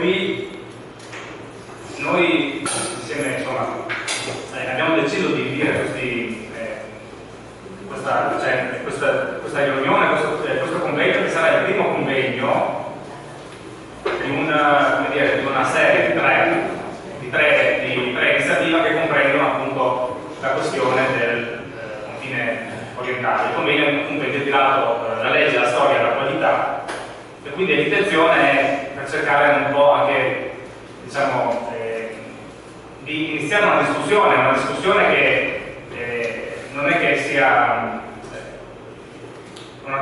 qui noi insieme, insomma, abbiamo deciso di dire questa riunione, questo convegno, che sarà il primo convegno di una serie di tre iniziative che comprendono appunto la questione del confine orientale. Il convegno appunto è intitolato La legge, la storia e l'attualità, e quindi l'intenzione è per cercare un po' anche, diciamo, di iniziare una discussione che non è che sia una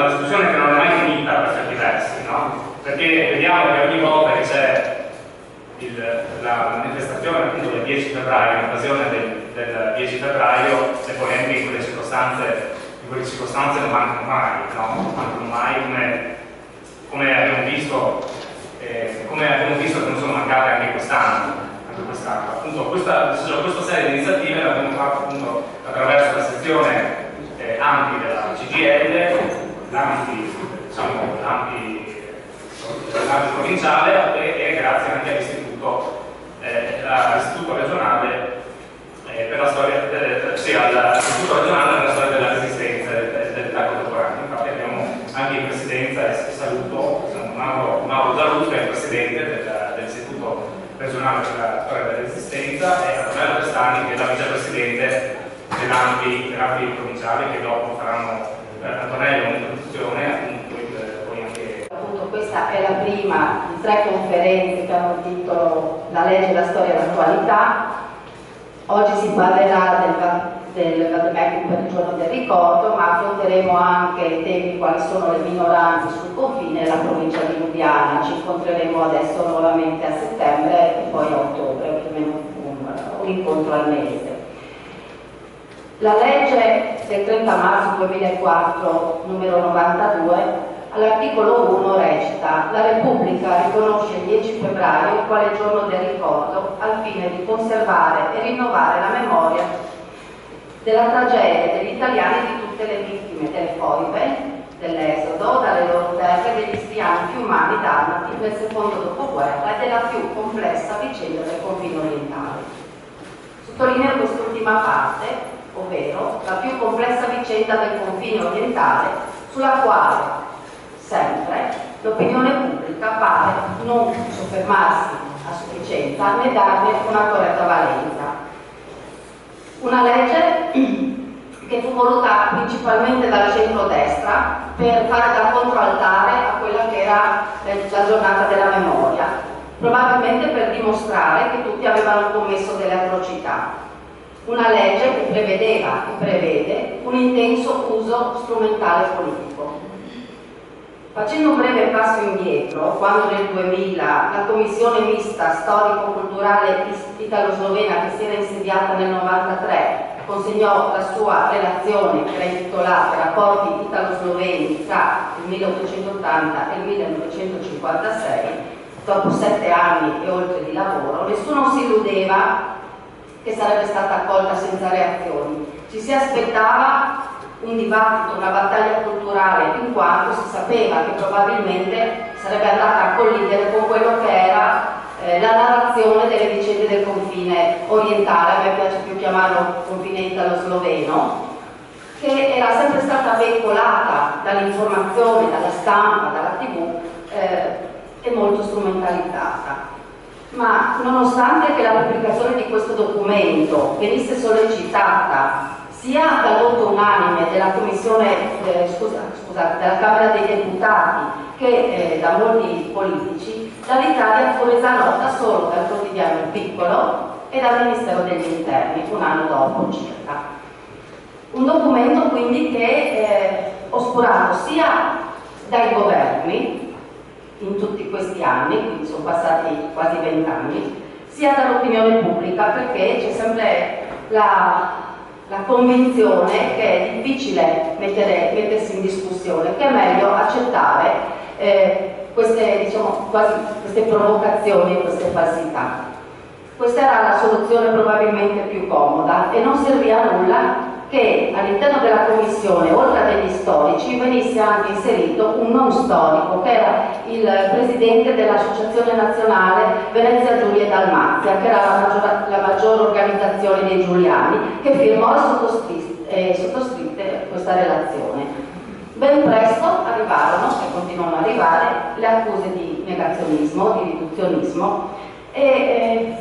discussione che non è mai finita per certi versi, no? Perché vediamo che ogni volta che c'è la manifestazione appunto del 10 febbraio, in occasione del 10 febbraio, le polemiche in quelle circostanze non mancano mai, no? Non mancano mai, come abbiamo visto che non sono mancate anche quest'anno. Appunto, questa serie di iniziative l'abbiamo fatto appunto attraverso la sezione ANPI della CGIL, l'ANPI provinciale e grazie anche all'istituto regionale per la storia all'istituto regionale per la storia della resistenza dell'età contemporanea. Infatti abbiamo anche in presidenza, e saluto Mauro Zarruto, che è il presidente dell'istituto regionale per la storia della resistenza, e Antonella Pestani, che è la vicepresidente dell'ANPI provinciale, che dopo faranno Antonella un'introduzione. Questa è la prima di 3 conferenze che hanno il titolo La legge, la storia e l'attualità. Oggi si parlerà del Vademecum per il giorno del ricordo, ma affronteremo anche temi quali sono le minoranze sul confine e la provincia di Lubiana. Ci incontreremo adesso nuovamente a settembre e poi a ottobre, ovviamente un incontro al mese. La legge del 30 marzo 2004, numero 92, all'articolo 1 recita: la Repubblica riconosce il 10 febbraio quale giorno del ricordo al fine di conservare e rinnovare la memoria della tragedia degli italiani e di tutte le vittime delle foibe, dell'esodo dalle loro terre, degli schiavi umani dalmati nel secondo dopoguerra e della più complessa vicenda del confine orientale. Sottolineo quest'ultima parte, ovvero la più complessa vicenda del confine orientale, sulla quale sempre l'opinione pubblica pare non soffermarsi a sufficienza né darne una corretta valenza. Una legge che fu voluta principalmente dal centro-destra per fare da controaltare a quella che era la giornata della memoria, probabilmente per dimostrare che tutti avevano commesso delle atrocità. Una legge che prevedeva e prevede un intenso uso strumentale politico. Facendo un breve passo indietro, quando nel 2000 la commissione mista storico-culturale italo-slovena, che si era insediata nel 1993, consegnò la sua relazione, che era intitolata Rapporti italo-sloveni tra il 1880 e il 1956, dopo 7 anni e oltre di lavoro, nessuno si illudeva che sarebbe stata accolta senza reazioni. Ci si aspettava un dibattito, una battaglia culturale, in quanto si sapeva che probabilmente sarebbe andata a collidere con quello che era la narrazione delle vicende del confine orientale, a me piace più chiamarlo confine italo-sloveno, che era sempre stata veicolata dall'informazione, dalla stampa, dalla TV e molto strumentalizzata. Ma nonostante che la pubblicazione di questo documento venisse sollecitata sia dal voto unanime della Commissione, della Camera dei Deputati, che da molti politici, dall'Italia fu resa nota solo dal quotidiano Il Piccolo e dal Ministero degli Interni, un anno dopo circa. Un documento quindi che è oscurato sia dai governi in tutti questi anni, quindi sono passati quasi 20 anni, sia dall'opinione pubblica, perché c'è sempre la convinzione che è difficile mettersi in discussione, che è meglio accettare queste provocazioni, queste falsità. Questa era la soluzione probabilmente più comoda e non servì a nulla che all'interno della commissione, oltre a degli storici, venisse anche inserito un non storico, che era il presidente dell'Associazione Nazionale Venezia Giulia e Dalmazia, che era la maggiore organizzazione dei giuliani, che firmò e sottoscrisse questa relazione. Ben presto arrivarono, e continuano ad arrivare, le accuse di negazionismo, di riduzionismo, e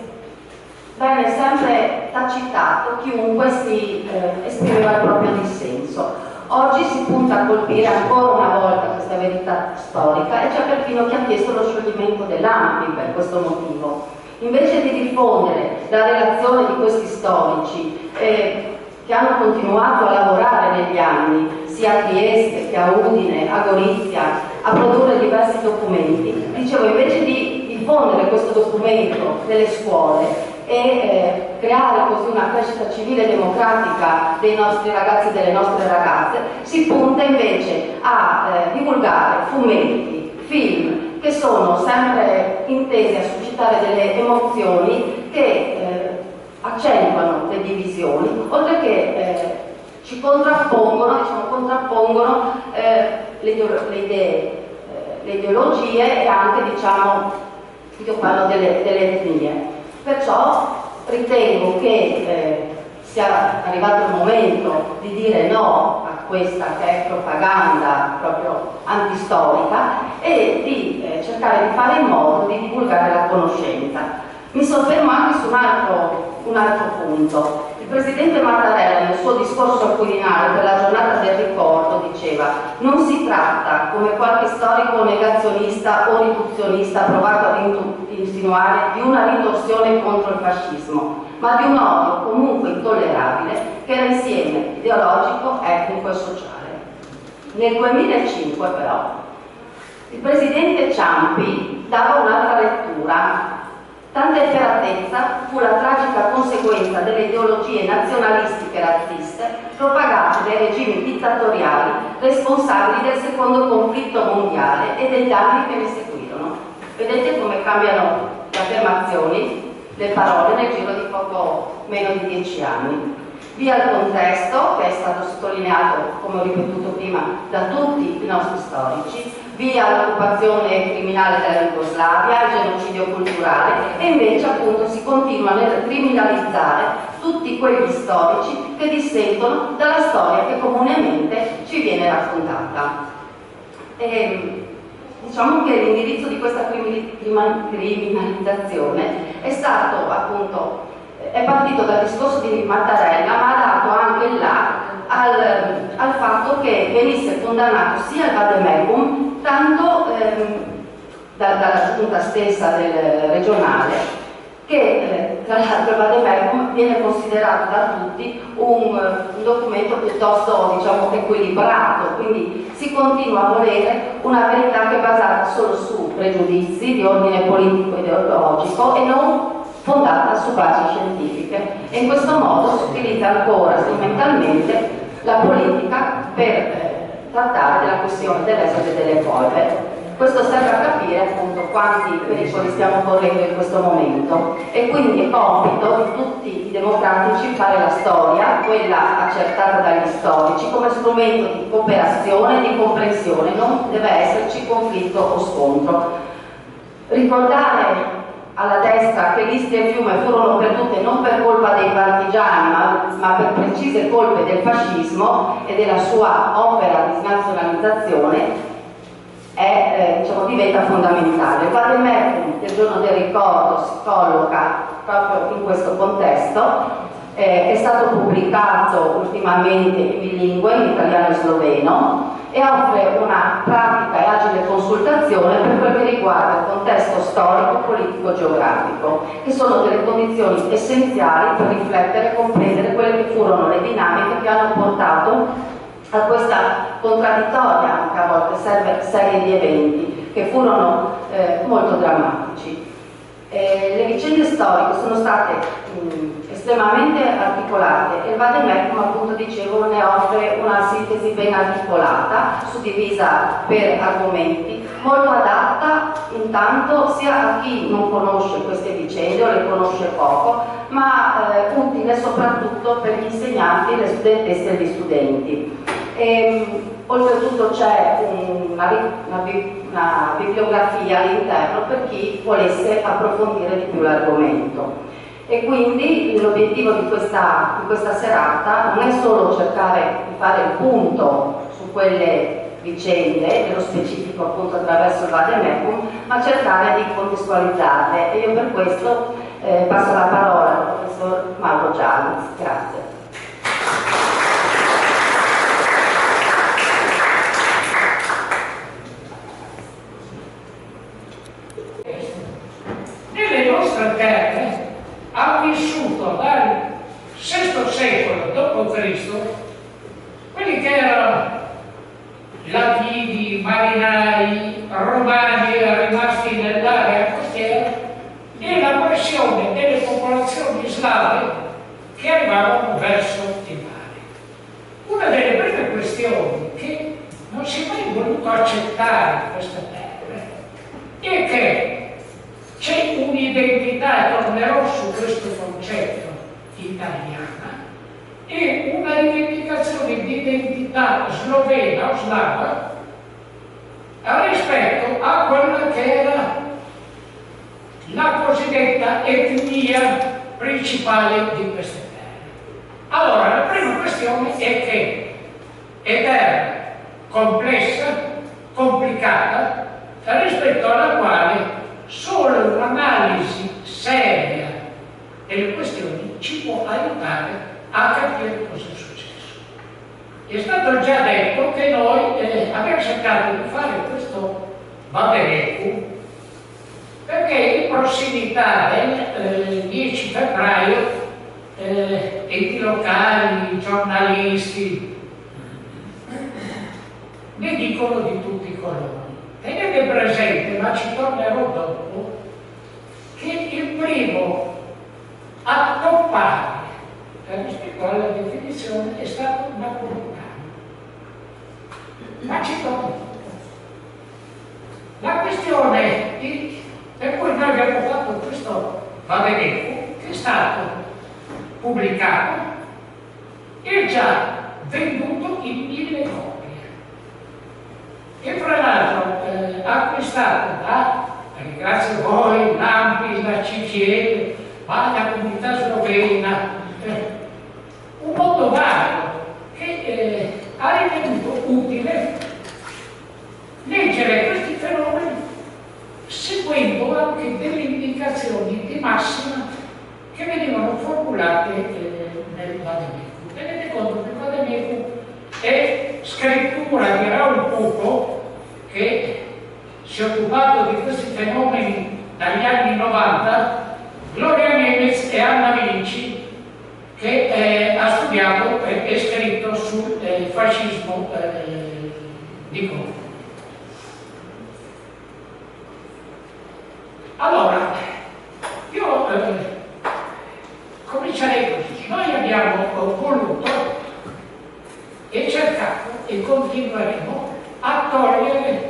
venne sempre tacitato chiunque si esprimeva il proprio dissenso. Oggi si punta a colpire ancora una volta questa verità storica, e c'è perfino chi ha chiesto lo scioglimento dell'ANPI per questo motivo. Invece di diffondere la relazione di questi storici che hanno continuato a lavorare negli anni, sia a Trieste che a Udine, a Gorizia, a produrre diversi documenti, dicevo, invece di diffondere questo documento nelle scuole e creare così una crescita civile e democratica dei nostri ragazzi e delle nostre ragazze, si punta invece a divulgare fumetti, film, che sono sempre intesi a suscitare delle emozioni che accentuano le divisioni, oltre che ci contrappongono, le ideologie e anche, io parlo delle etnie. Perciò ritengo che sia arrivato il momento di dire no a questa che è propaganda proprio antistorica e di cercare di fare in modo di divulgare la conoscenza. Mi soffermo anche su un altro punto. Il presidente Mattarella nel suo discorso al Quirinale per la giornata del ricordo diceva: non si tratta, come qualche storico negazionista o riduzionista ha provato ad insinuare, di una ritorsione contro il fascismo, ma di un odio comunque intollerabile che era insieme ideologico, etnico e sociale. Nel 2005 però il presidente Ciampi dava un'altra lettura. Tanta efferatezza fu la tragica conseguenza delle ideologie nazionalistiche e razziste propagate dai regimi dittatoriali responsabili del secondo conflitto mondiale e degli anni che ne seguirono. Vedete come cambiano le affermazioni, le parole nel giro di poco meno di 10 anni. Via il contesto, che è stato sottolineato, come ho ripetuto prima, da tutti i nostri storici, via l'occupazione criminale della Jugoslavia, il genocidio culturale, e invece appunto si continua nel criminalizzare tutti quegli storici che dissentono dalla storia che comunemente ci viene raccontata. Diciamo che l'indirizzo di questa criminalizzazione è stato appunto è partito dal discorso di Mattarella, ma ha dato anche là al fatto che venisse condannato sia il vademecum, tanto dalla giunta stessa del regionale, che tra l'altro il vademecum viene considerato da tutti un documento piuttosto, diciamo, equilibrato, quindi si continua a volere una verità che è basata solo su pregiudizi di ordine politico-ideologico e non fondata su basi scientifiche, e in questo modo si utilizza ancora strumentalmente la politica per trattare della questione dell'estero e delle foibe. Questo serve a capire appunto quanti pericoli stiamo correndo in questo momento, e quindi è compito di tutti i democratici fare la storia, quella accertata dagli storici, come strumento di cooperazione e di comprensione. Non deve esserci conflitto o scontro. Ricordare alla destra che l'Istria e Fiume furono perdute non per colpa dei partigiani, ma per precise colpe del fascismo e della sua opera di snazionalizzazione diventa fondamentale. Il vademecum del giorno del ricordo si colloca proprio in questo contesto. È stato pubblicato ultimamente in bilingue, in italiano e sloveno, e offre una pratica e agile consultazione per quel che riguarda il contesto storico, politico, geografico, che sono delle condizioni essenziali per riflettere e comprendere quelle che furono le dinamiche che hanno portato a questa contraddittoria, anche a volte serie di eventi che furono molto drammatici. Le vicende storiche sono state estremamente articolate e il Vademecum, appunto dicevo, ne offre una sintesi ben articolata, suddivisa per argomenti, molto adatta intanto sia a chi non conosce queste vicende o le conosce poco, ma utile soprattutto per gli insegnanti, le studentesse e gli studenti. Oltretutto c'è una bibliografia all'interno per chi volesse approfondire di più l'argomento. E quindi l'obiettivo di questa serata non è solo cercare di fare il punto su quelle vicende, nello specifico appunto attraverso il Vademecum, ma cercare di contestualizzarle. E io per questo passo la parola al professor Mauro Giannis. Grazie. Nelle nostre terre ha vissuto dal VI secolo d.C. quelli che erano latini, marinai, romani rimasti nell'area costiera e la pressione delle popolazioni slave che arrivavano verso il mare. Una delle prime questioni che non si è mai voluto accettare in queste terre è che c'è un'identità, e tornerò su questo concetto, italiana, e una rivendicazione di identità slovena o slava rispetto a quella che era la cosiddetta etnia principale di queste terre. Allora, la prima questione è che è terra complessa, complicata, rispetto alla quale solo un'analisi seria delle questioni ci può aiutare a capire cosa è successo. È stato già detto che noi abbiamo cercato di fare questo Vademecum perché in prossimità del 10 febbraio enti locali, giornalisti ne dicono di tutti i colori. Tenete presente, ma ci tornerò dopo, che il primo a toppare rispetto alla definizione è stato Napolitano. Ma ci tornerò dopo. La questione per cui noi abbiamo fatto questo Vademecum, che è stato pubblicato, è già venduto in 1000 copie. E fra l'altro acquistato grazie a voi, l'ANPI, la CGIL, la comunità slovena, un mondo vario che ha ritenuto utile leggere questi fenomeni seguendo anche delle indicazioni di massima che venivano formulate nel Vademecum. Tenete conto che il Vademecum è scrittura di Raul Pupo, che si è occupato di questi fenomeni dagli anni 90, Gloria Nemez e Anna Vinci, che ha studiato e scritto sul fascismo di Congo. Allora, io comincerei così. Noi abbiamo voluto e cercato e continueremo a togliere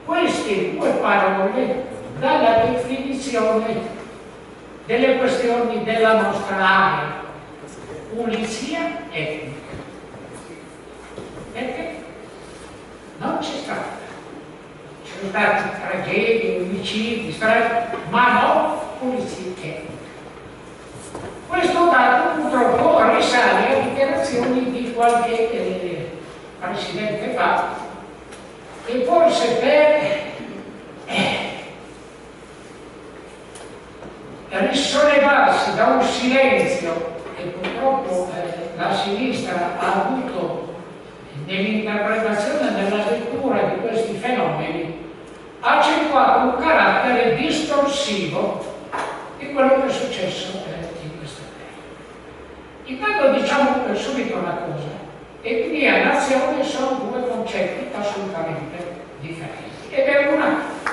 queste due parole dalla definizione delle questioni della nostra area, pulizia etnica. Perché non c'è stata. Ci sono stati tragedie, omicidi, ma non pulizia etnica. Questo dato purtroppo risale a dichiarazioni di qualche presidente fa, e forse per risollevarsi da un silenzio che purtroppo la sinistra ha avuto nell'interpretazione e nella lettura di questi fenomeni, ha accentuato un carattere distorsivo di quello che è successo in questa terra. Intanto diciamo subito una cosa: etnia e nazione sono due concetti assolutamente differenti. Ed è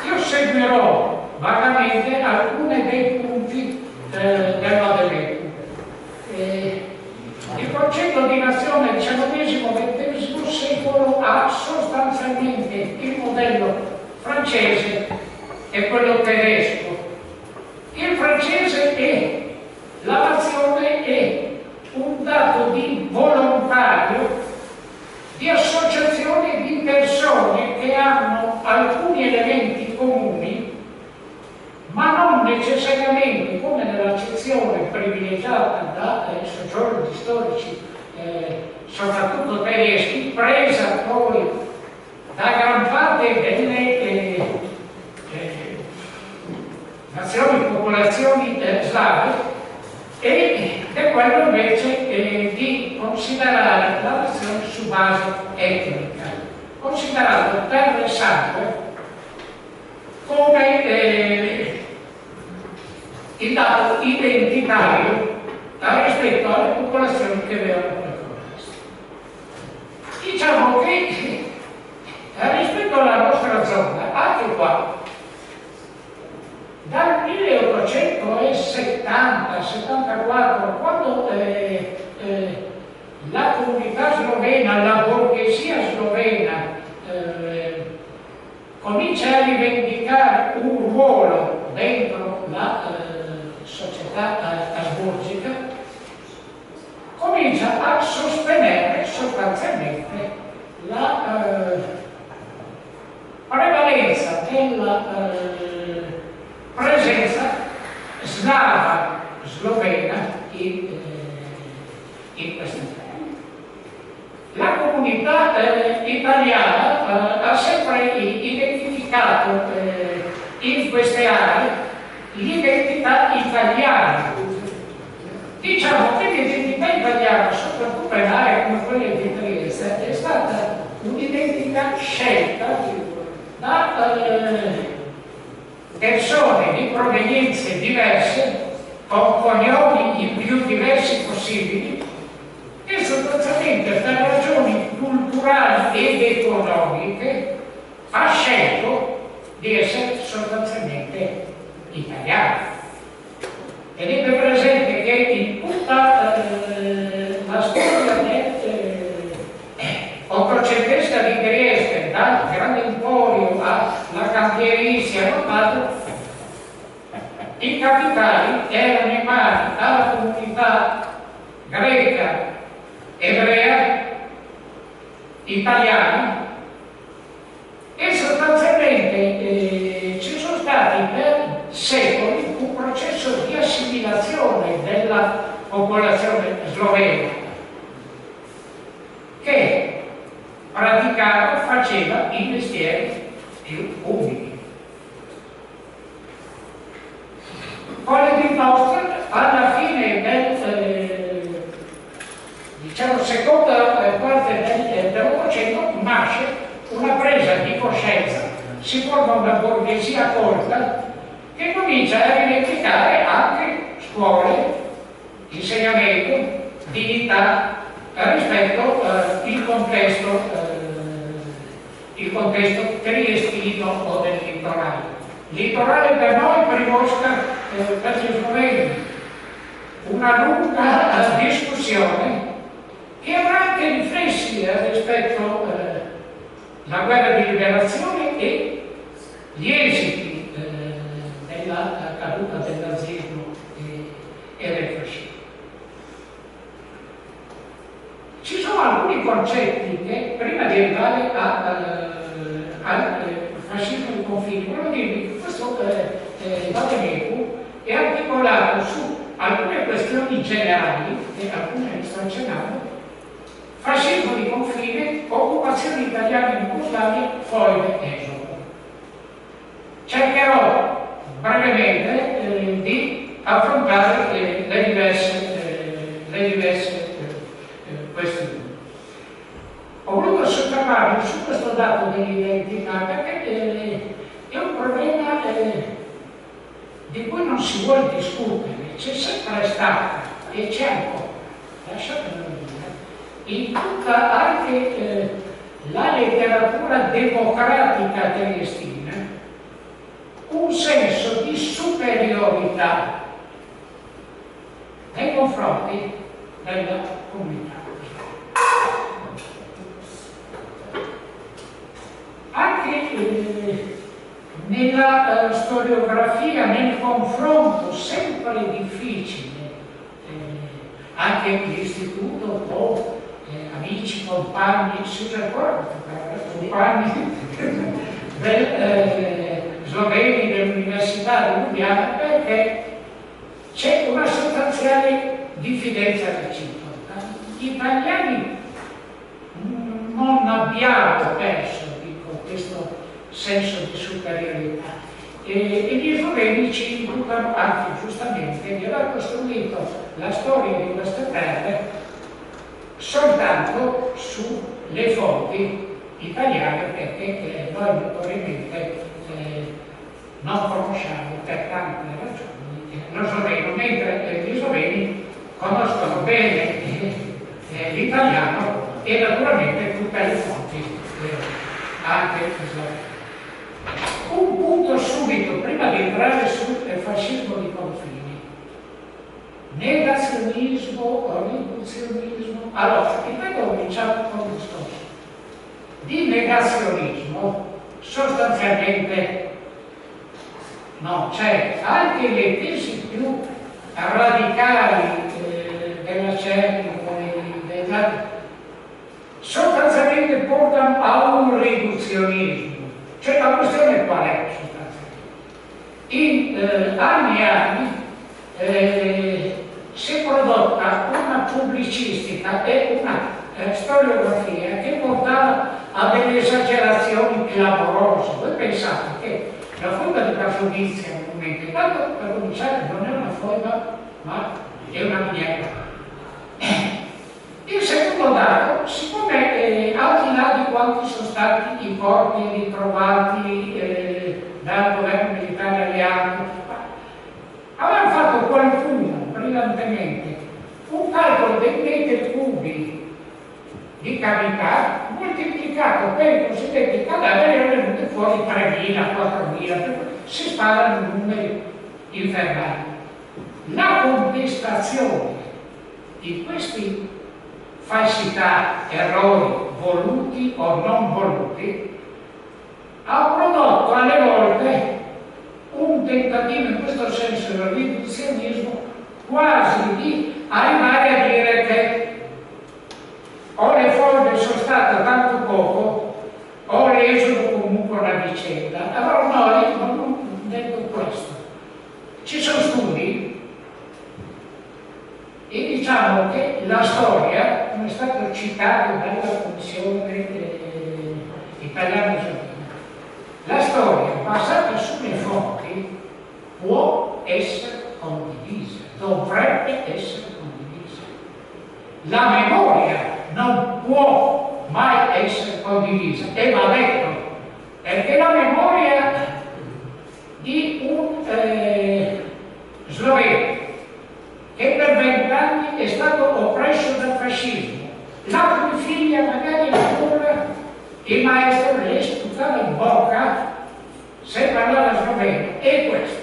io seguirò vagamente alcuni dei punti del Vademecum. Il concetto di nazione del XIX-XX secolo ha sostanzialmente il modello francese e quello tedesco. Il francese è la nazione è un dato di volontario di associazioni di persone che hanno alcuni elementi comuni, ma non necessariamente, come nell'accezione privilegiata dai sociologi storici, soprattutto tedeschi, presa poi da gran parte delle nazioni, popolazioni slave, ed è quello invece di considerare la nazione su base etnica, considerando terra e sangue come il dato identitario rispetto alle popolazioni che avevano percorso. Diciamo che rispetto alla nostra zona, anche qua, dal 1870-74, quando la comunità slovena, la borghesia slovena, comincia a rivendicare un ruolo dentro la società asburgica, comincia a sostenere sostanzialmente la prevalenza della presenza slava slovena in questi termini. La comunità italiana ha sempre identificato in queste aree l'identità italiana. Diciamo che l'identità italiana, soprattutto in aree come quelle di Trieste, è stata un'identità scelta da persone di provenienze diverse, con cognomi i più diversi possibili, che sostanzialmente per ragioni culturali ed economiche ha scelto di essere sostanzialmente italiano. Tenete presente che in tutta la storia ottocentesca di Trieste, dal Grande Emporio alla cantierizia, i capitali erano in mano alla comunità greca, ebrea, italiana, e sostanzialmente ci sono stati per secoli un processo di assimilazione della popolazione slovena che faceva i mestieri più umili. Con il nostro, alla fine del seconda parte dell'Ottocento nasce una presa di coscienza, si forma una borghesia colta che comincia a rivendicare anche scuole, insegnamento, dignità rispetto al contesto triestino o del litorale. Il litorale per noi, per Mosca, per gli sloveni, una lunga discussione che avrà anche riflessi rispetto alla guerra di liberazione e gli esiti della caduta del nazismo e del fascismo. Ci sono alcuni concetti che, prima di arrivare al fascismo di confine, voglio dirvi che questo Vademecum è articolato su alcune questioni generali, che alcune ne sto accennando: fascismo di confine, occupazione italiana in Jugoslavia, foibe, esodo. Cercherò brevemente di affrontare le diverse questioni. Ho voluto soffermarmi su questo dato dell'identità perché è un problema di cui non si vuole discutere, c'è sempre stata e c'è ancora, lasciatemelo dire, in tutta anche la letteratura democratica triestina, un senso di superiorità nei confronti della comunità. Anche nella storiografia, nel confronto sempre difficile, anche l'istituto con amici, compagni, si ricorda, compagni sloveni dell'Università di Lubiana, perché c'è una sostanziale diffidenza reciproca. Gli italiani non abbiamo perso, dico, questo senso di superiorità e gli sloveni ci indicano anche giustamente di aver costruito la storia di queste terre soltanto sulle fonti italiane, perché noi notoriamente non conosciamo per tante ragioni lo sloveno, mentre gli sloveni conoscono bene l'italiano e naturalmente tutte le fonti anche slovene. Un punto subito, prima di entrare sul fascismo di confini. Negazionismo, riduzionismo. Allora, intanto cominciamo con il discorso. Di negazionismo sostanzialmente non c'è. Anche le tesi più radicali della CERN, sostanzialmente portano a un riduzionismo. Cioè la questione qual è sostanzialmente? In anni e anni si è prodotta una pubblicistica e una storiografia che portava a delle esagerazioni clamorose. Voi pensate che la foiba di Cassovizia, intanto per cominciare, non è una foiba, ma è una miniera. Il secondo dato, siccome al di là di quanti sono stati i corpi ritrovati dal governo militare alleato, aveva fatto qualcuno brillantemente un calcolo dei metri cubi di cavità moltiplicato per i cosiddetti cadaveri e venuti fuori 3.000, 4.000, si sparano numeri infernali. La contestazione di questi falsità, errori voluti o non voluti, ha prodotto alle volte un tentativo in questo senso del riduzionismo, quasi di arrivare a dire che o le foibe sono state tanto poco o l'esodo comunque una vicenda. Allora noi non abbiamo detto questo. Ci sono studi e diciamo che la storia, come è stato citato dalla Commissione italiana, la storia basata sulle fonti può essere condivisa, dovrebbe essere condivisa. La memoria non può mai essere condivisa e va detto, perché la memoria di un sloveno che per 20 anni è stato oppresso dal fascismo, la cui figlia magari ancora il maestro le sputava in bocca se parlava sloveno, e questo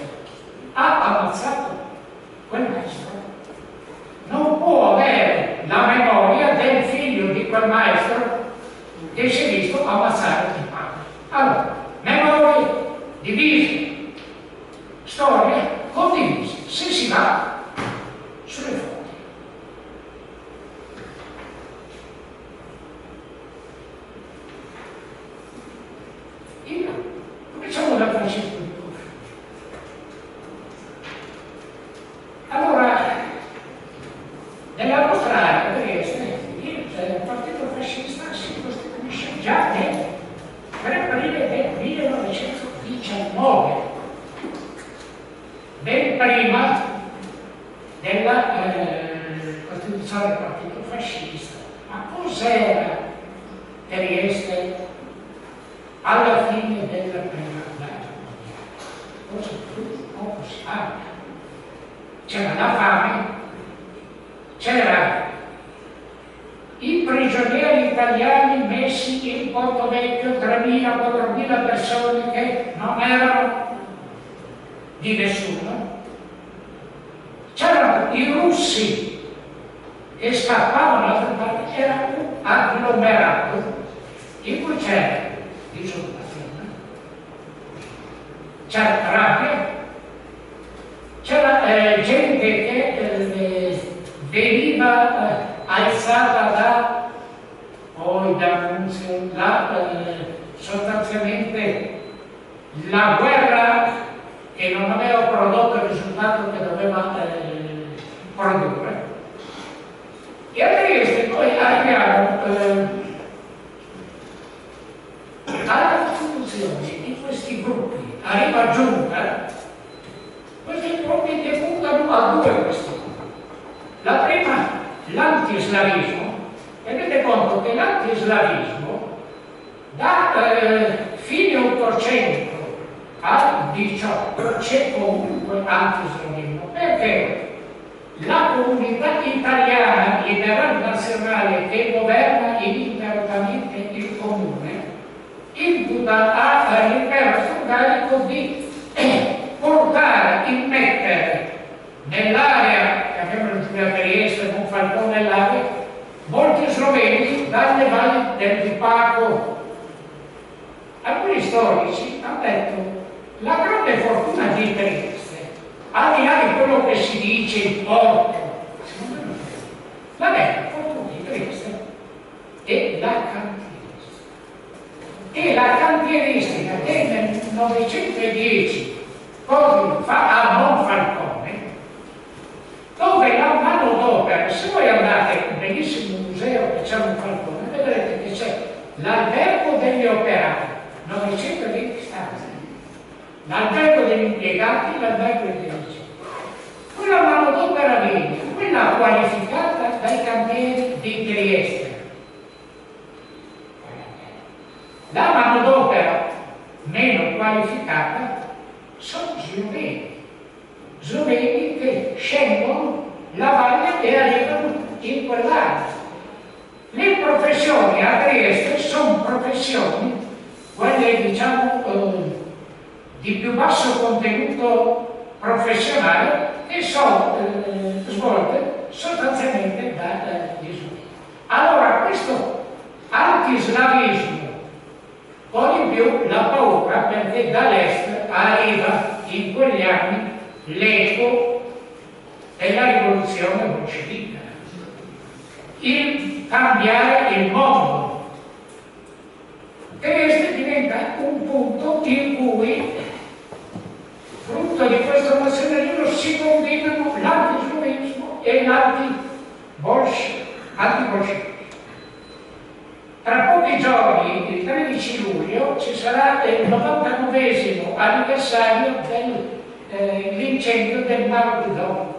ha ammazzato quel maestro. Non può avere la memoria del figlio di quel maestro che si è visto ammazzare il padre. Allora, memorie divise, storie condivise, se si va sulle fonti. Cominciamo dal fascismo di confine. Allora, nella nostra area, Trieste, il partito fascista si costituisce già nel 3 aprile del 1919, ben prima della costituzione del partito fascista. Ma cos'era Trieste alla fine della prima guerra mondiale? Cosa più poco si parla. C'era la fame, c'era i prigionieri italiani messi in Porto Vecchio, 3.000-4.000 persone che non erano di nessuno. C'erano i russi che scappavano dall'altra parte, era un agglomerato in cui c'era disoccupazione, c'era rabbia, c'era gente che veniva alzata poi dall'annunzio, sostanzialmente la guerra che non aveva prodotto il risultato che doveva produrre. E a Trieste poi arriviamo alla costituzione di questi gruppi. Arriva Giunta, questi gruppi deputano a due questioni. La prima, l'antislavismo. Tenete conto che l'antislavismo da fine 800 al 18 c'è comunque antislavismo, perché la comunità italiana liberale nazionale che governa ininterrottamente il comune imputa all'impero austro-ungarico di portare, immettere nell'area, chiamiamola Trieste, con Falcone nell'area, molti sloveni dalle valli del Vipaco. Alcuni storici hanno detto la grande fortuna di Trieste, al di là di quello che si dice il porto, la vera fortuna di Trieste è la cantieristica. E la cantieristica che nel 910 poi fa a Monfalcone, dove la manodopera, se voi andate nel bellissimo museo che c'è a Monfalcone, vedrete che c'è l'albergo degli operai, 920 stanze, l'albergo degli impiegati, l'albergo degli amici. Quella manodopera viene, quella qualificata dai cantieri di Trieste. La manodopera meno qualificata sono sloveni che scendono la valle e arrivano in quell'area. Le professioni a Trieste sono professioni, quelle diciamo di più basso contenuto professionale, che sono svolte sostanzialmente dagli sloveni. Allora questo antislavismo, poi in più la paura perché dall'est arriva in quegli anni l'eco della rivoluzione bolscevica, il cambiare il mondo. Trieste diventa un punto in cui, frutto di questo nazionalismo, si combinano l'antislovenismo e l'anti-bolscevismo. Tra pochi giorni, il 13 luglio, ci sarà il 99esimo anniversario dell'incendio del Mare di Donne.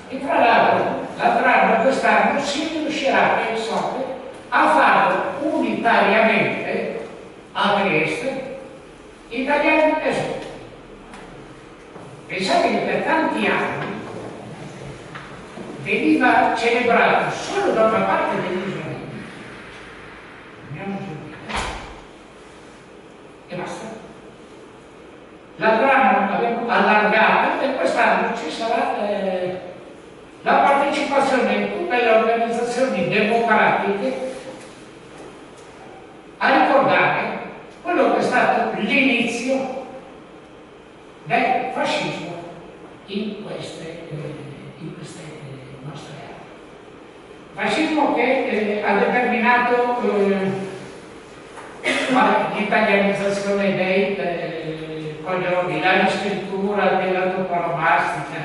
E tra l'altro, l'altro quest'anno si riuscirà, pensate, a farlo unitariamente a Trieste, italiani e sloveni. Pensate che per tanti anni veniva celebrato solo da una parte degli sloveni, e basta. L'altro anno abbiamo allargato e quest'anno ci sarà la partecipazione in tutte le organizzazioni democratiche a ricordare quello che è stato l'inizio del fascismo in queste nostre aree. Fascismo che ha determinato l'italianizzazione dei cognomi, la riscrittura della toponomastica,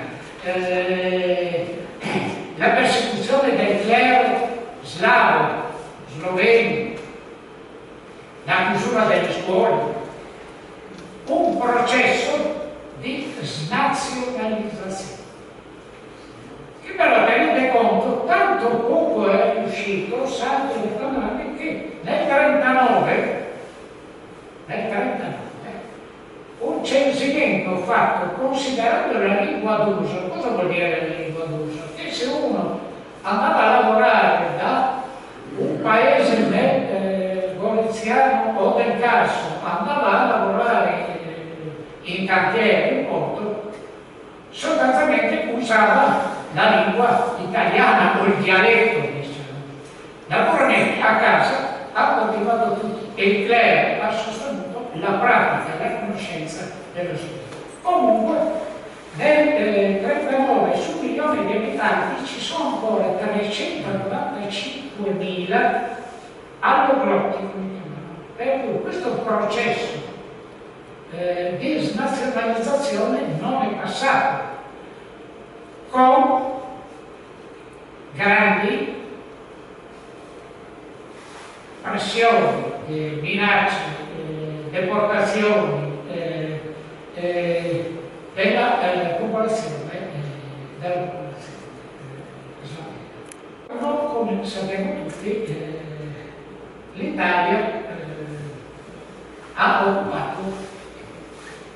la persecuzione del clero slavo, sloveno, la chiusura delle scuole, un processo di snazionalizzazione che però tenete conto tanto poco è riuscito Santo Stefano che nel 39 un censimento fatto considerando la lingua d'uso. Cosa vuol dire la lingua d'uso? Che se uno andava a lavorare da un paese del Goriziano o del Carso, andava a lavorare in cantiere in porto, sostanzialmente usava la lingua italiana o il dialetto, diciamo. Naturalmente a casa ha coltivato tutti e il clero ha sostenuto la pratica e la conoscenza dello studio. Comunque, nel 39 su 1.000.000 di abitanti ci sono ancora 395.000 alloglotti, per cui questo processo di snazionalizzazione non è passato con grandi pressioni, minacce, deportazioni della popolazione. Come sappiamo tutti, l'Italia ha occupato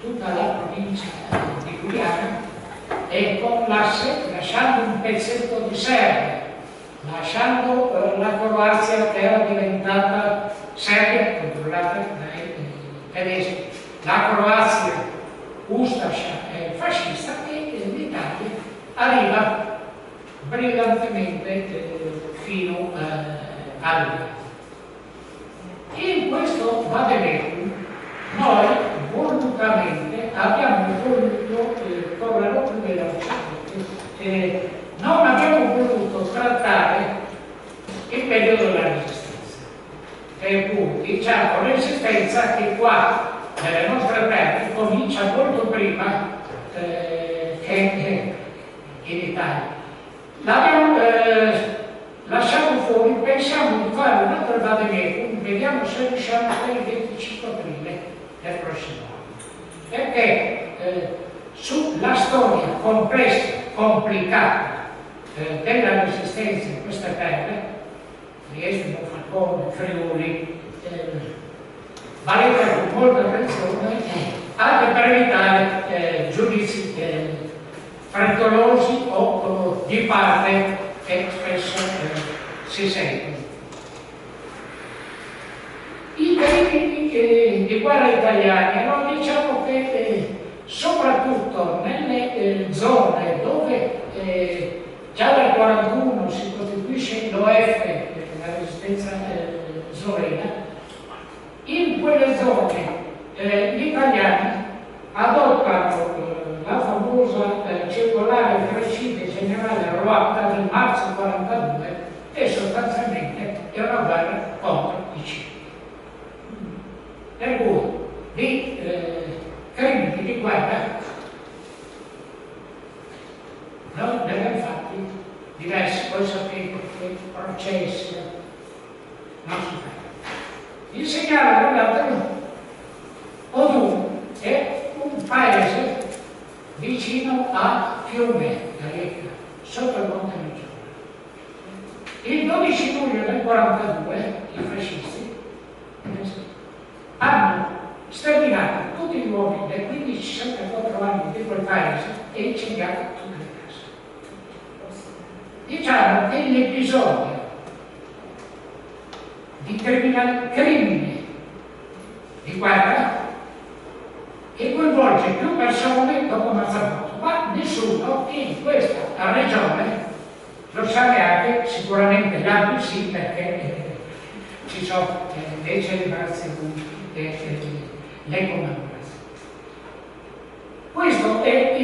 tutta la provincia di Giuliano e con l'asse lasciando un pezzetto di Serbia, lasciando la Croazia che era diventata Serbia controllata dai tedeschi, la Croazia ustascia e fascista, e l'Italia arriva brillantemente fino a lui. In questo vademecum noi volutamente abbiamo voluto correre più veloce, non abbiamo voluto trattare il periodo della Resistenza, per cui diciamo Resistenza che qua nelle nostre terre comincia molto prima che in Italia. L'abbiamo lasciato fuori, pensiamo di fare un altro vademecum, vediamo se riusciamo a fare il 25 aprile del prossimo anno. Perché sulla storia complessa, complicata della Resistenza in queste terre, Trieste, Falcone, Friuli, va letta con molta attenzione anche per evitare giudizi frettolosi o di parte che spesso si sentono. I crimini di guerra italiani, no, diciamo che soprattutto nelle zone dove già dal 1941 si costituisce l'OF, la resistenza slovena, in quelle zone gli italiani adottano la famosa circolare precisa generale Roatta del marzo 1942 e sostanzialmente è una guerra contro i cittadini. Per cui di crimini di guerra noi ne abbiamo fatti diversi, poi sapete che processi non si fanno. Il segnale guardatelo, Odun è un paese vicino a Fiume, Gaeta, sotto il Monte Maggiore. Il 12 luglio del 1942 i fascisti hanno sterminato tutti gli uomini dai 15-64 anni di quel paese e incendiato tutte le case. Diciamo che l'episodio di crimini di guerra che coinvolge più persone dopo Mazzarotta, ma nessuno in questa regione lo sa neanche, sicuramente gli altri sì, perché ci sono le celebrazioni e le commemorazioni. Questo è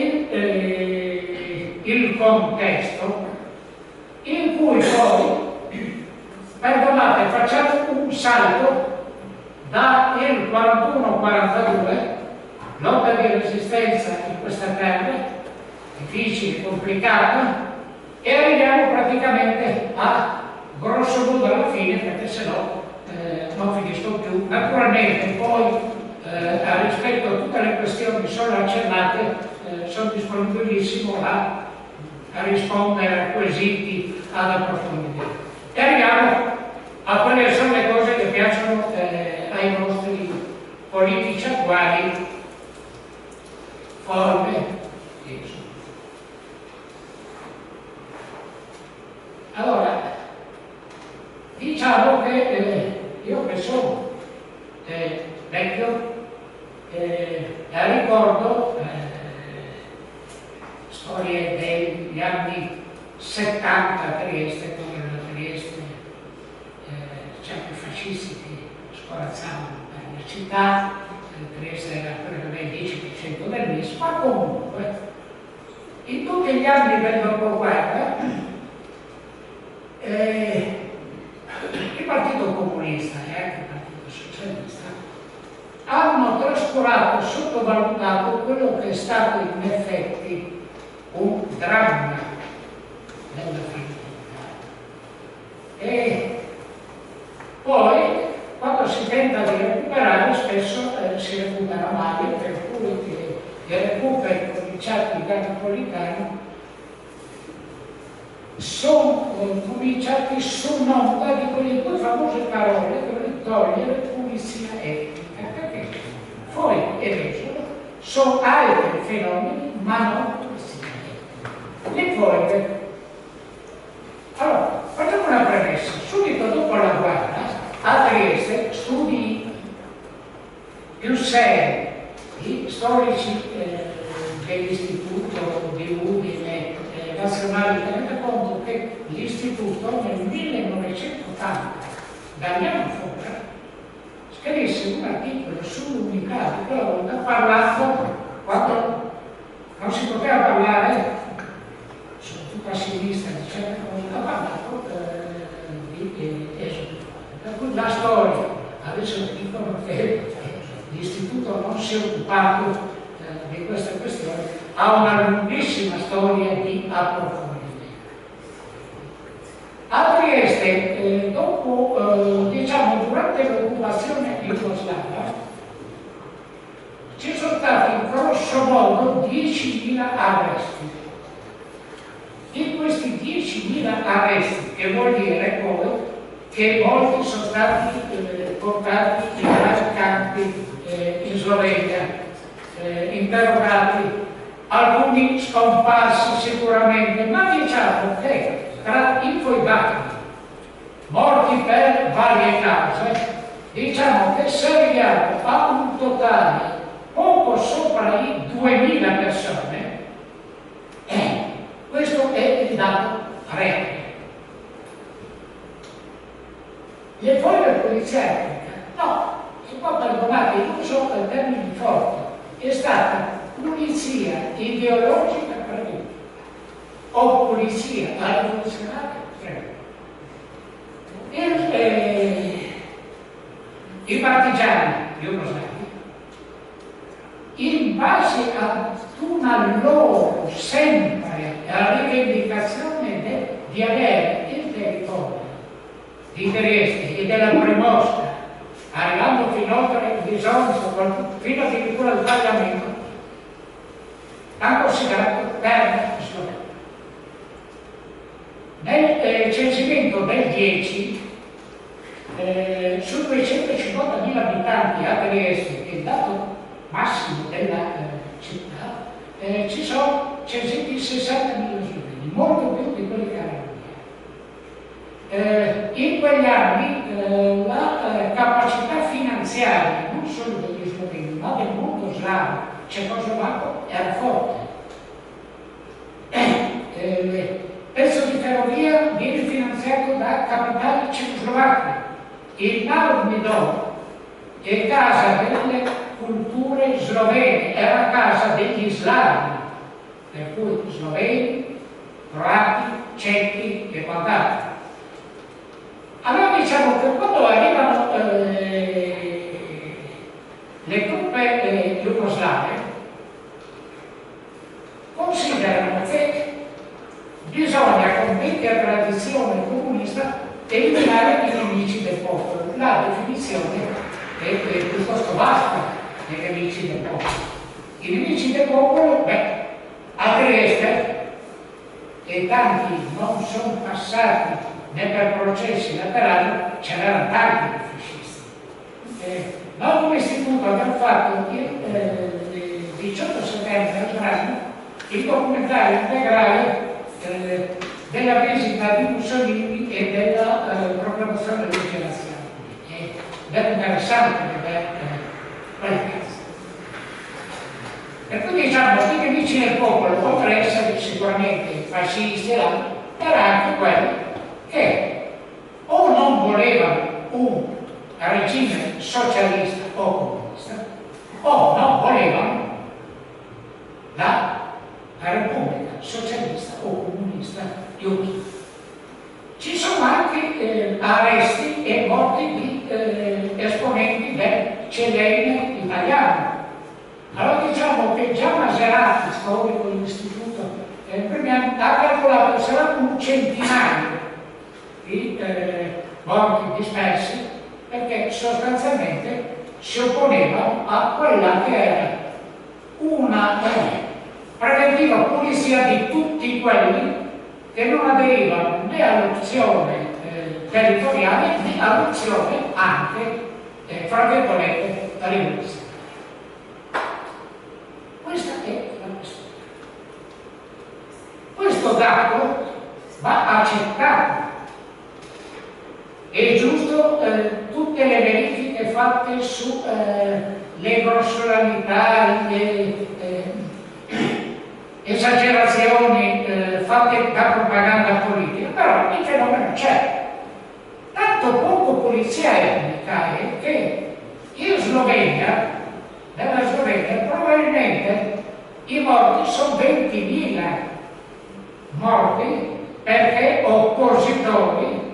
il contesto in cui poi, perdonate, facciamo un salto dal 41-42, lotta di resistenza in questa terra, difficile, complicata, e arriviamo praticamente a grosso modo alla fine, perché se no non finisco più. Naturalmente poi rispetto a tutte le questioni solo accennate sono disponibilissimo a rispondere a quesiti, ad approfondire. E arriviamo a quelle che sono le cose che piacciono ai nostri politici attuali, forme. Allora, diciamo che io che sono vecchio, ricordo 70 a Trieste, come a Trieste certi fascisti che scorazzavano per la città, Trieste era per il 10% del MIS, ma comunque in tutti gli anni del dopoguerra il Partito Comunista e anche il Partito Socialista hanno trascurato, sottovalutato quello che è stato in effetti un dramma della filiera. E poi, quando si tenta di recuperare, spesso si recupera male, per cui i recuperi cominciati da Napolitano sono cominciati sull'onda di quelle due famose parole per togliere pulizia etnica, perché fuori e esolo sono altri fenomeni, ma non pulizia etnica. Le foibe. Allora, facciamo una premessa. Subito dopo la guerra, a Trieste, studi più seri di storici dell'Istituto di Udine nazionale, tenete conto che l'istituto nel 1980, Damiano Foca, scrisse un articolo sull'unità di quella volta parlando, quando non si poteva parlare, soprattutto a sinistra di certe cose, ha parlato di esodo. Per cui la storia, adesso dicono che l'istituto non si è occupato di queste questioni, ha una lunghissima storia di approfondimento. A Trieste, diciamo, durante l'occupazione jugoslava, ci sono stati grosso modo 10.000 arresti. Di questi 10.000 arresti, che vuol dire poi che molti sono stati portati in vari campi in Slovenia, interrogati, alcuni scomparsi sicuramente, ma diciamo che tra infoibati, morti per varie cause, diciamo che se arriviamo a un totale poco sopra i 2.000 persone, questo è il dato reale. Le foibe poliziarie, no, si può perdonare, l'uso del termine forte, è stata pulizia ideologica preventiva o pulizia rivoluzionaria preventiva. I partigiani jugoslavi, in base a una loro sempre rivendicazione di avere il territorio di Trieste e della Primosca, arrivando fino oltre il Bisonzo, fino addirittura al tagliamento, hanno considerato terra slovena. Nel censimento del 10, su 250.000 abitanti a Trieste, che è il dato massimo della città, ci sono censiti 60.000 sloveni, molto più di quelli che erano. In quegli anni la capacità finanziaria non solo degli sloveni ma del mondo slavo cecoslovacco era forte. Il pezzo di ferrovia viene finanziato da capitali cecoslovacchi. Il Narmidon, che è casa delle culture slovene, era casa degli slavi, per cui sloveni, croati, cechi e quant'altro. Allora diciamo che quando arrivano le truppe jugoslave, considerano che bisogna, con vecchia tradizione comunista, eliminare i nemici del popolo. La definizione è piuttosto vasta dei nemici del popolo. I nemici del popolo, a Trieste, e tanti non sono passati né per processi laterali, c'erano tanti fascisti. Noi come istituto abbiamo fatto il 18 settembre il documentario integrale della visita di Mussolini e della proclamazione delle leggi razziali. Ed è interessante vedere quelle cose. Per cui diciamo che i nemici del popolo, oltre ad essere sicuramente fascisti, era anche quello che o non volevano un regime socialista o comunista, o non volevano la Repubblica socialista o comunista di Ucraina. Ci sono anche arresti e morti di esponenti del CLN italiano. Allora diciamo che già Maserati, storico dell'istituto, ha calcolato sarà un centinaio di morti dispersi, perché sostanzialmente si opponevano a quella che era una preventiva pulizia di tutti quelli che non aderivano né all'opzione territoriale né all'opzione anche, fra virgolette, rivoluzionaria. Questa è la questione. Questo dato va accettato. È giusto tutte le verifiche fatte sulle grossolanità, le esagerazioni fatte da propaganda politica, però il fenomeno c'è. Tanto poco polizia etnica è che nella Slovenia probabilmente i morti sono 20.000 morti perché oppositori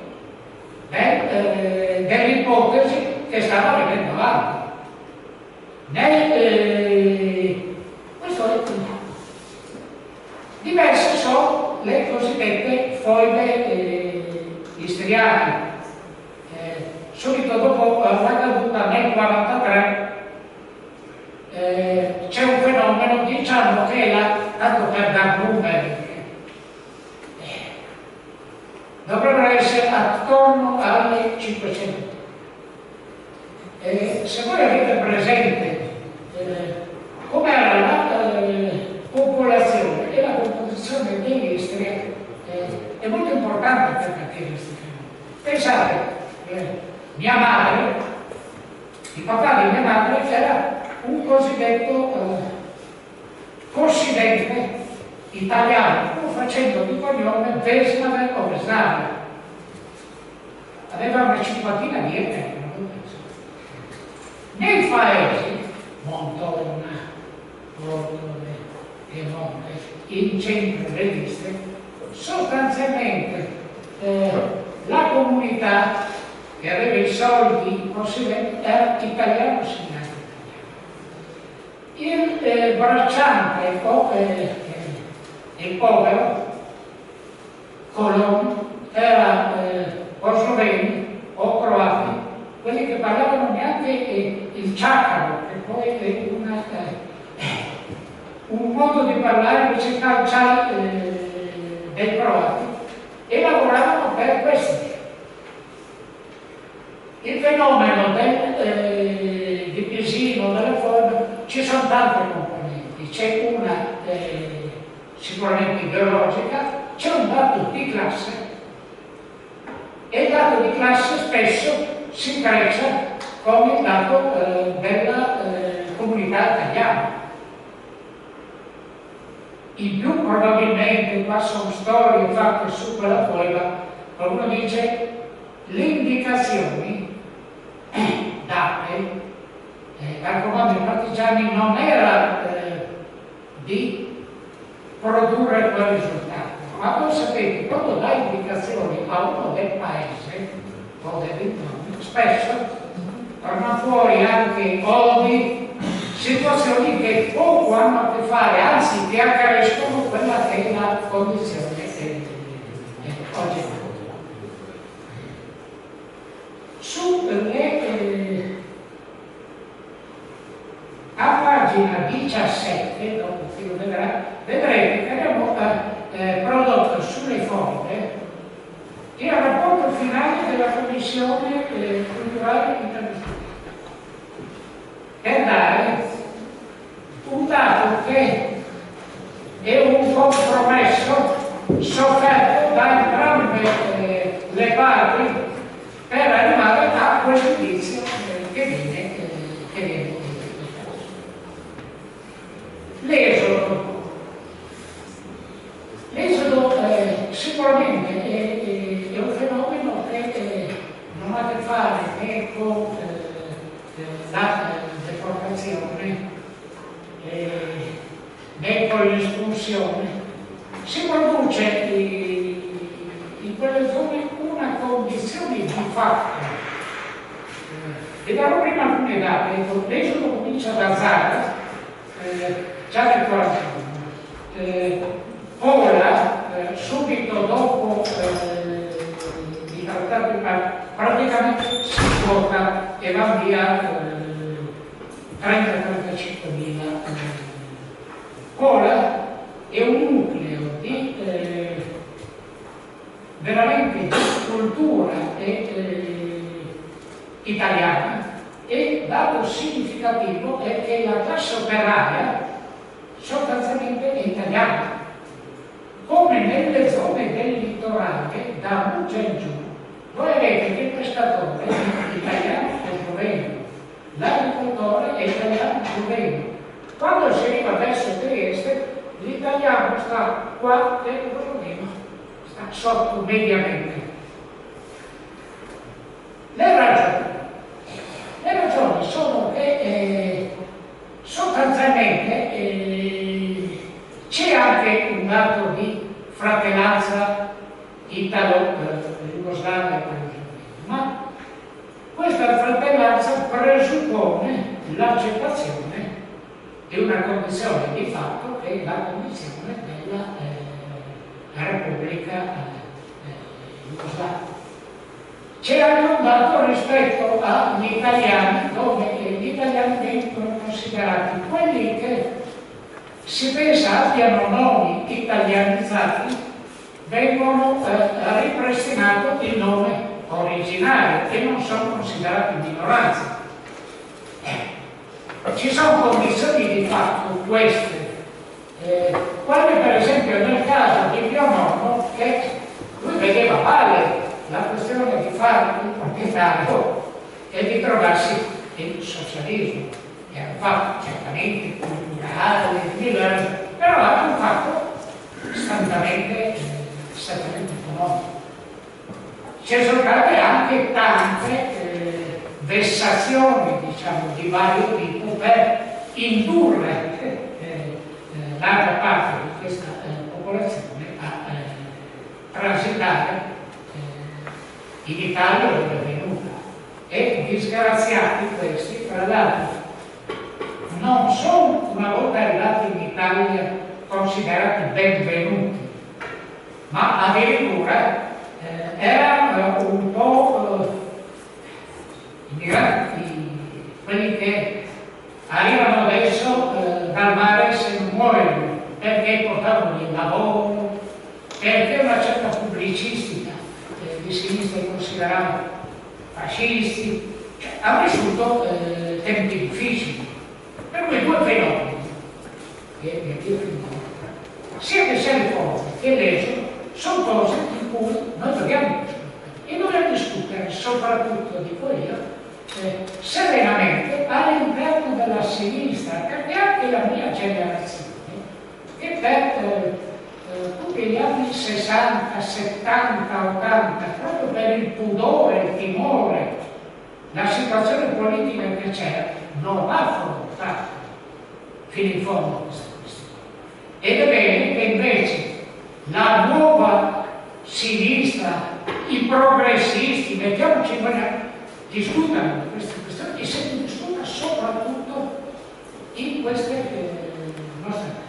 dell'ipotesi che stava venendo avanti. Questo è diverse sono le cosiddette foibe istriane. Subito dopo la caduta nel 1943 c'è un fenomeno, diciamo che tanto per dar numeri, dovrebbero essere attorno alle 500. Se voi avete presente com'era la popolazione e la composizione dell'Istria, è molto importante per capire questi fenomeni. Pensate, mia madre, il papà di mia madre era un cosiddetto possidente italiano, pur facendo di cognome Vesnave o Vesnave. Aveva una cinquantina di ettari. Nei paesi, Montonna, Bordone, Piemonte, in centro dell'Istria, sostanzialmente la comunità che aveva i soldi, i possidenti, era italiano segnato italiano. Il bracciante o il povero colon era o sloveni o croati, quelli che parlavano neanche il ciacaro, che poi è un modo di parlare invece calciare dei croati, e lavoravano per questi. Il fenomeno di Pisino, delle forme, ci sono tante componenti, c'è una sicuramente ideologica, c'è un dato di classe, e il dato di classe spesso si intreccia con il dato della comunità italiana. In più probabilmente, qua sono storie fatte su quella foiba, qualcuno dice le indicazioni date dal comando dei partigiani non era di produrre quel risultato, ma voi sapete, quando dà indicazioni a uno del paese o dell'intorno, spesso tornano fuori anche odi, situazioni che poco hanno a che fare, anzi che accrescono quella che è la condizione oggi. A pagina 17, dopo che lo vedrete che abbiamo prodotto sulle foibe il rapporto finale della Commissione culturale internazionale, per dare un dato che è un compromesso sofferto da entrambe le parti per arrivare a quel giudizio che viene l'esodo sicuramente è un fenomeno che non ha a che fare né con la deportazione né con l'espulsione. Si produce in quelle zone una condizione di fatto. E darò prima alcune date. L'esodo comincia da Zara, già nel 41. Pola, subito dopo il trattato di pace, praticamente si svuota e va via 30-35 mila. Pola è un nucleo di veramente di cultura italiana, e dato significativo è che la classe operaia sostanzialmente è italiana, come nelle zone del litorale da Muggia in giù. Voi avete che il pescatore è italiano e sloveno, l'agricoltore è italiano e sloveno. Quando si arriva verso Trieste, l'italiano sta qua e lo sloveno sta sotto mediamente. Le ragioni sono che sostanzialmente c'è anche un dato di fratellanza italo-jugoslava, ma questa fratellanza presuppone l'accettazione di una condizione di fatto, che è la condizione della Repubblica Jugoslava. C'è anche un dato rispetto agli italiani, dove gli italiani vengono considerati quelli che si pensa abbiano nomi italianizzati, vengono ripristinato il nome originario e non sono considerati minoranza. Ci sono condizioni di fatto queste, quale per esempio nel caso di mio nonno, che lui vedeva male la questione di fare il proprietario e di trovarsi il socialismo, che è un fatto certamente culturale, però è un fatto strettamente economico. Ci sono state anche tante vessazioni, diciamo, di vario tipo per indurre larga parte di questa popolazione a transitare in Italia dove è venuta. E disgraziati questi, tra l'altro, non sono, una volta arrivati in Italia, considerati benvenuti, ma addirittura erano un po' immigranti, quelli che arrivano adesso dal mare se non muoiono, perché portavano il lavoro, perché una certa pubblicistica di sinistra li consideravano fascisti, cioè, ha vissuto tempi difficili. Per cui due fenomeni, sia che sia riforma che l'esodo, sono cose di cui noi dobbiamo discutere. E dobbiamo discutere, soprattutto, dico io, serenamente all'interno della sinistra, perché anche la mia generazione, che per tutti gli anni 60, 70, 80, proprio per il pudore, il timore, la situazione politica che c'era, non ha affrontato fino in fondo questa questione. Ed è bene che invece la nuova sinistra, i progressisti, mettiamoci discutano di queste questioni e se ne discuta soprattutto in queste nostre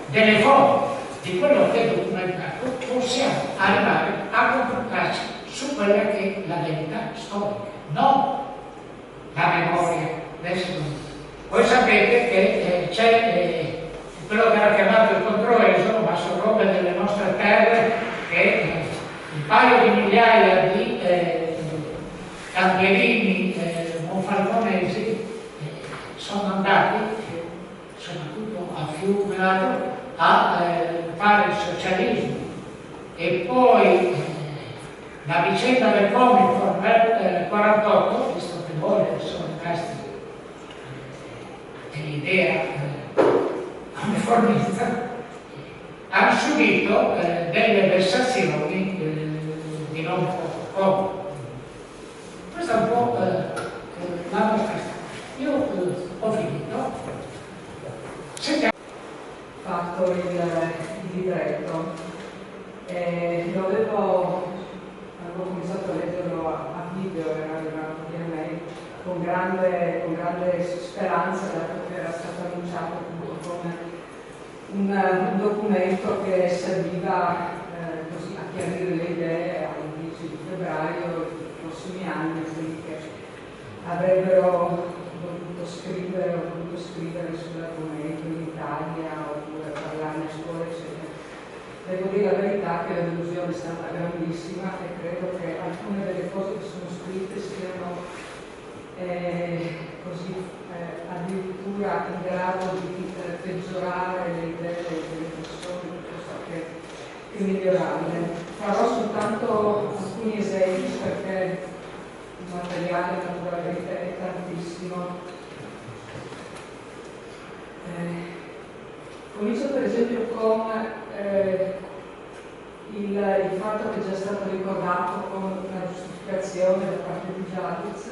delle forme di quello che è documentato, possiamo arrivare a confrontarci su quella che è la verità storica, non la memoria del secondo. Voi sapete che c'è quello che era chiamato il controesodo, ma sono robe delle nostre terre, che un paio di migliaia di campierini monfalconesi sono andati, soprattutto a Fiume, a fare il socialismo. E poi la vicenda del Comic nel 48, visto che voi sono rimasti dell'idea uniformista, hanno subito delle vessazioni di non poco. Questa è un po' la nostra storia. Io ho finito. Sentiamo. Fatto il libretto. Avevo cominciato a leggerlo a video, era arrivato via mail, con grande speranza, dato che era stato annunciato appunto come un documento che serviva così a chiarire le idee all'11 di febbraio dei prossimi anni, quindi che avrebbero dovuto scrivere sull'argomento in Italia oppure parlarne a scuola, eccetera. Devo dire la verità che la delusione è stata grandissima e credo che alcune delle cose che sono scritte siano addirittura in grado di peggiorare le idee delle persone piuttosto che migliorarle. Farò soltanto alcuni esempi perché il materiale naturalmente è tantissimo. Comincio per esempio con il fatto che è già stato ricordato con una giustificazione da parte di Giadic,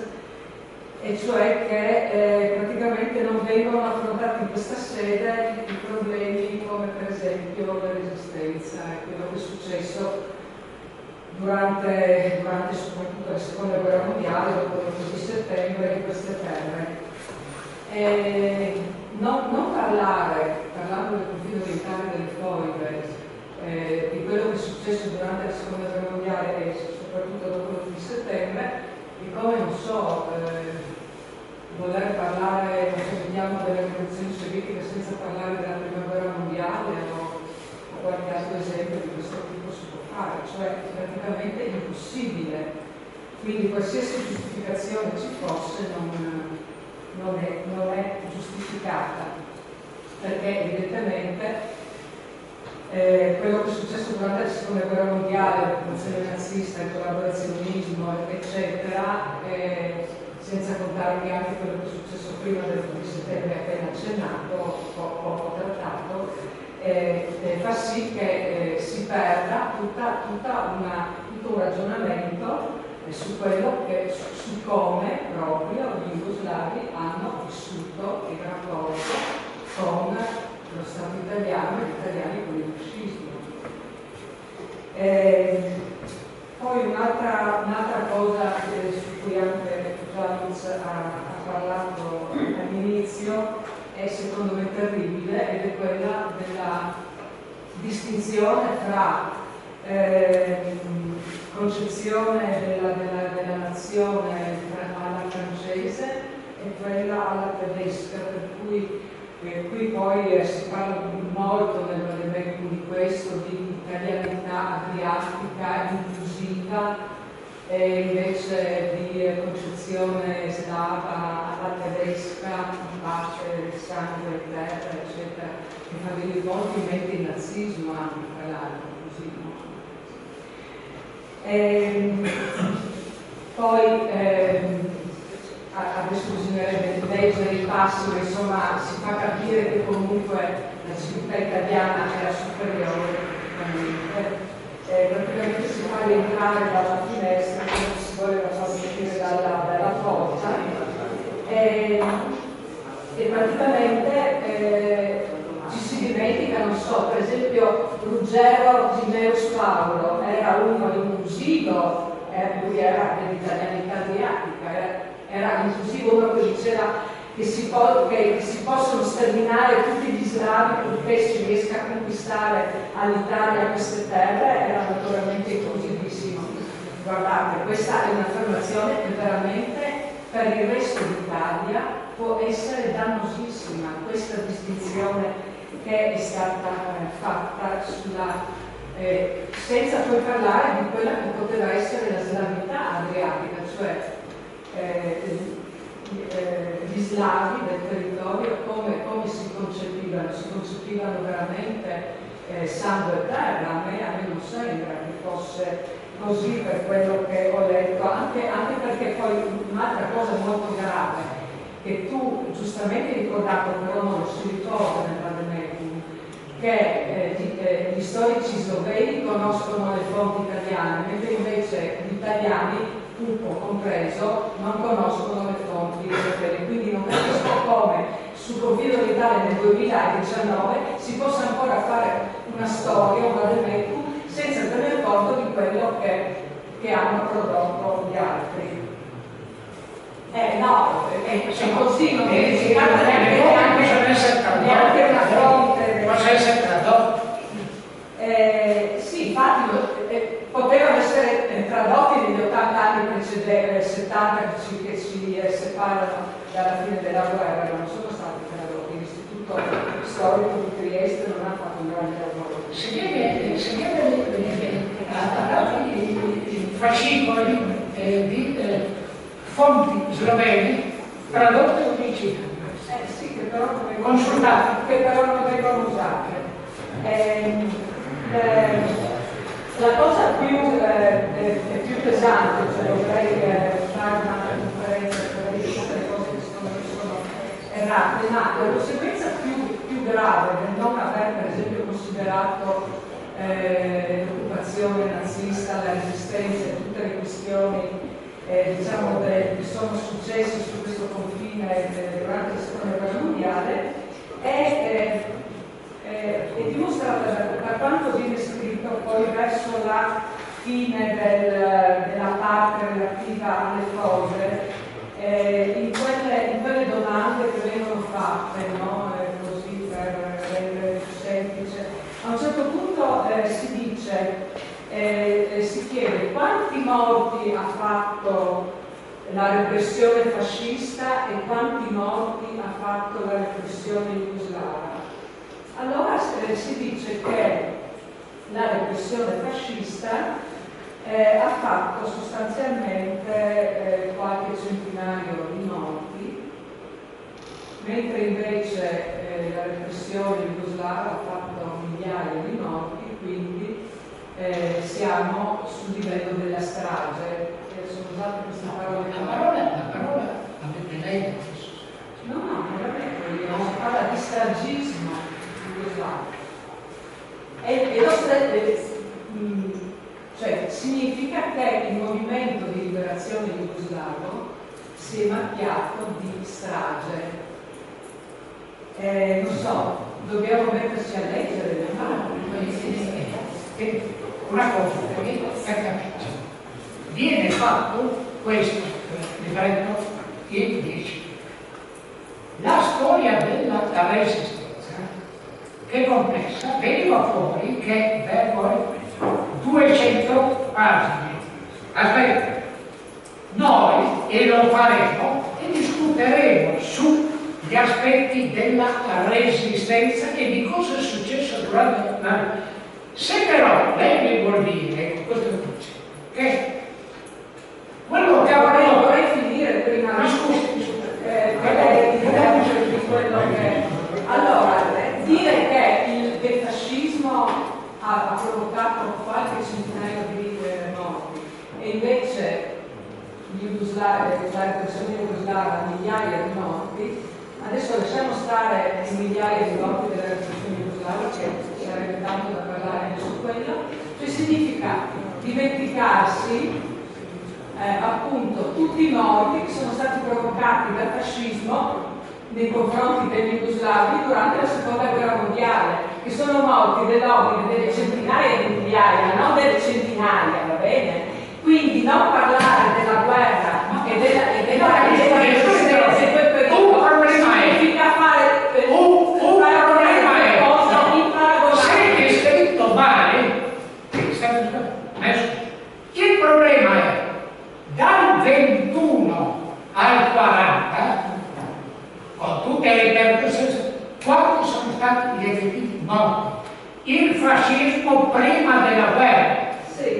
e cioè che praticamente non vengono affrontati in questa sede i problemi come per esempio la resistenza e quello che è successo durante soprattutto la seconda guerra mondiale, dopo l'11 di settembre, in queste terre. Non parlando del confine orientale delle foibe, di quello che è successo durante la seconda guerra mondiale e soprattutto dopo l'11 di settembre, di come, non so, voler parlare, vediamo, delle rivoluzioni sovietiche senza parlare della prima guerra mondiale o qualche altro esempio di questo tipo si può fare, cioè praticamente è impossibile. Quindi qualsiasi giustificazione ci fosse non è giustificata, perché evidentemente quello che è successo durante la seconda guerra mondiale, l'occupazione nazista, il collaborazionismo, eccetera, senza contare che anche quello che è successo prima del 11 settembre appena accennato, poco trattato, fa sì che si perda tutto un ragionamento su quello che, su come proprio gli jugoslavi hanno vissuto il rapporto con lo Stato italiano e gli italiani con il fascismo. Poi un'altra cosa su cui anche Giadic ha parlato all'inizio è secondo me terribile, ed è quella della distinzione tra concezione della nazione alla francese e quella alla tedesca, per cui qui poi si parla molto nel Vademecum di questo, di italianità adriatica inclusiva, e invece di concezione slava alla tedesca, pace, sangue, terra, eccetera, che fa dei rivolgimenti in nazismo anche, tra l'altro, così, no? Poi adesso bisognerebbe leggere i passi, ma insomma si fa capire che comunque la civiltà italiana era superiore praticamente si fa rientrare dalla finestra, come si voleva far uscire dalla porta, e praticamente ci si dimentica, non so, per esempio Ruggero Gineus Paolo era uno inclusivo, lui era dell'italianità adriatica, era inclusivo, uno che diceva che si possono sterminare tutti gli slavi purché si riesca a conquistare all'Italia queste terre, era naturalmente inclusivissimo. Guardate, questa è un'affermazione che veramente per il resto d'Italia può essere dannosissima, questa distinzione che è stata fatta senza poi parlare di quella che poteva essere la slavità adriatica, cioè gli slavi del territorio come si concepivano veramente sangue e terra. A me non sembra che fosse così, per quello che ho letto, anche perché poi un'altra cosa molto grave che tu giustamente hai ricordato, però non lo si ricorda nel Vademecum, che gli gli storici sloveni conoscono le fonti italiane, mentre invece gli italiani, Pupo compreso, non conoscono le fonti slovene. Quindi non capisco come sul confine orientale nel 2019 si possa ancora fare una storia, un vademecum, senza tener conto di quello che hanno prodotto gli altri. No, è così, non si tratta neanche una fonte. Cosa essere tradotto? Sì, infatti potevano essere tradotti negli 80 anni precedenti, 70 che ci separano dalla fine della guerra, non sono stati tradotti. L'Istituto Storico di Trieste non ha fatto un grande lavoro. Se viene i fascicoli di fonti slovene tradotte originali. Sì, che però non vengono Consultate. che però non vengono usate. La cosa più pesante, cioè dovrei fare una conferenza per dire tutte le cose che sono errate, ma la conseguenza più grave del non aver per esempio considerato l'occupazione nazista, la resistenza e tutte le questioni diciamo, che sono successe su questo confine durante la seconda guerra mondiale è dimostrata da quanto viene scritto poi verso la fine della parte relativa alle cose, in quelle domande che vengono fatte, no? Così per rendere più semplice. A un certo punto si dice, si chiede quanti morti ha fatto la repressione fascista e quanti morti ha fatto la repressione jugoslava. Allora si dice che la repressione fascista ha fatto sostanzialmente qualche centinaio di morti, mentre invece la repressione jugoslava ha fatto migliaia di morti, quindi siamo sul livello della strage. Sono usate queste parole. La parola avete lei? No, non la metto io, si parla di stragismo jugoslavo. Cioè, significa che il movimento di liberazione jugoslavo si è macchiato di strage. Non so, dobbiamo metterci a leggere le parole. Una cosa per capire, viene fatto questo libretto e dice la storia della resistenza, che è complessa, veniva fuori che vengono 200 pagine. Aspetta, noi e lo faremo e discuteremo sugli aspetti della resistenza e di cosa è successo durante la. Se però lei mi vuol dire, questo è che quello che vorrei finire prima. Allora, dire che il fascismo ha provocato qualche centinaio di morti e invece la repressione jugoslava migliaia di morti, adesso lasciamo stare le migliaia di morti della repressione jugoslava, che sarebbe tanto da parlare anche su quello, cioè significa dimenticarsi appunto tutti i morti che sono stati provocati dal fascismo nei confronti degli jugoslavi durante la seconda guerra mondiale, che sono morti dell'ordine delle centinaia di migliaia, non delle centinaia, va bene? Quindi non parlare della guerra e della resistenza in quel periodo significa fare cosa imparagonabile. Se è scritto male, il problema è dal 21 al 40, con tutte le ripercussioni, quanti sono stati gli effettivi morti? Il fascismo prima della guerra.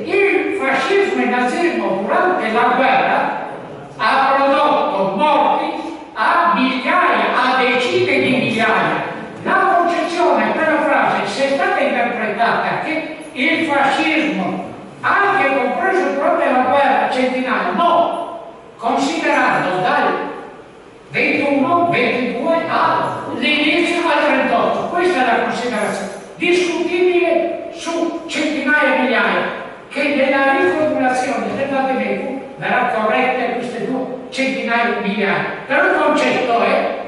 Il fascismo e il nazismo durante la guerra ha prodotto morti a migliaia, a decine di migliaia. La concezione, quella frase, se è stata interpretata che il fascismo, anche compreso durante la guerra, centinaia, no, considerando dal 21, 22 all'inizio al 38. Questa è la considerazione. Discutibile sarà corretta queste 2 centinaia di migliaia, però il concetto è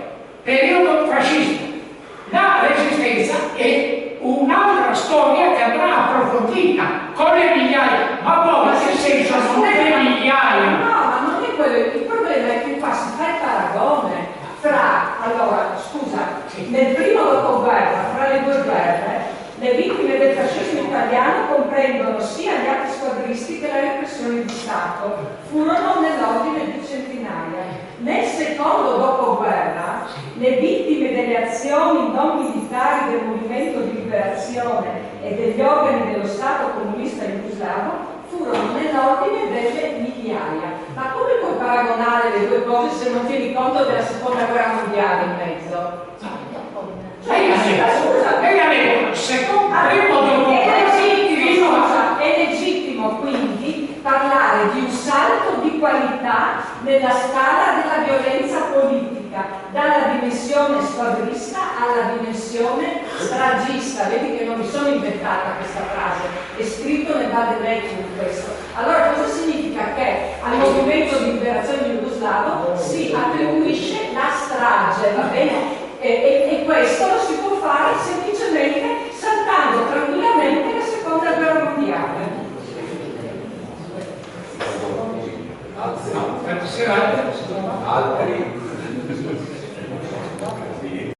periodo fascista. La resistenza è un'altra storia che andrà approfondita con le migliaia, ma poi nel senso non è le migliaia. No, ma non è quello, il problema è che qua si fa il paragone fra, allora, scusa, nel primo dopoguerra, fra le 2 guerre, le vittime del fascismo italiano comprendono sia gli atti squadristi che la repressione di Stato. Furono nell'ordine di centinaia. Nel secondo dopoguerra, le vittime delle azioni non militari del Movimento di Liberazione e degli organi dello Stato comunista jugoslavo furono nell'ordine delle migliaia. Ma come puoi paragonare le 2 cose se non tieni conto della seconda guerra mondiale in mezzo? Lei ha detto, secondo è legittimo quindi parlare di un salto di qualità nella scala della violenza politica, dalla dimensione squadrista alla dimensione stragista. Vedi che non mi sono inventata questa frase, è scritto nel Vademecum questo. Allora cosa significa? Che al movimento di liberazione jugoslavo si attribuisce la strage, va bene? E questo lo si può fare semplicemente saltando tranquillamente la seconda guerra mondiale. Altri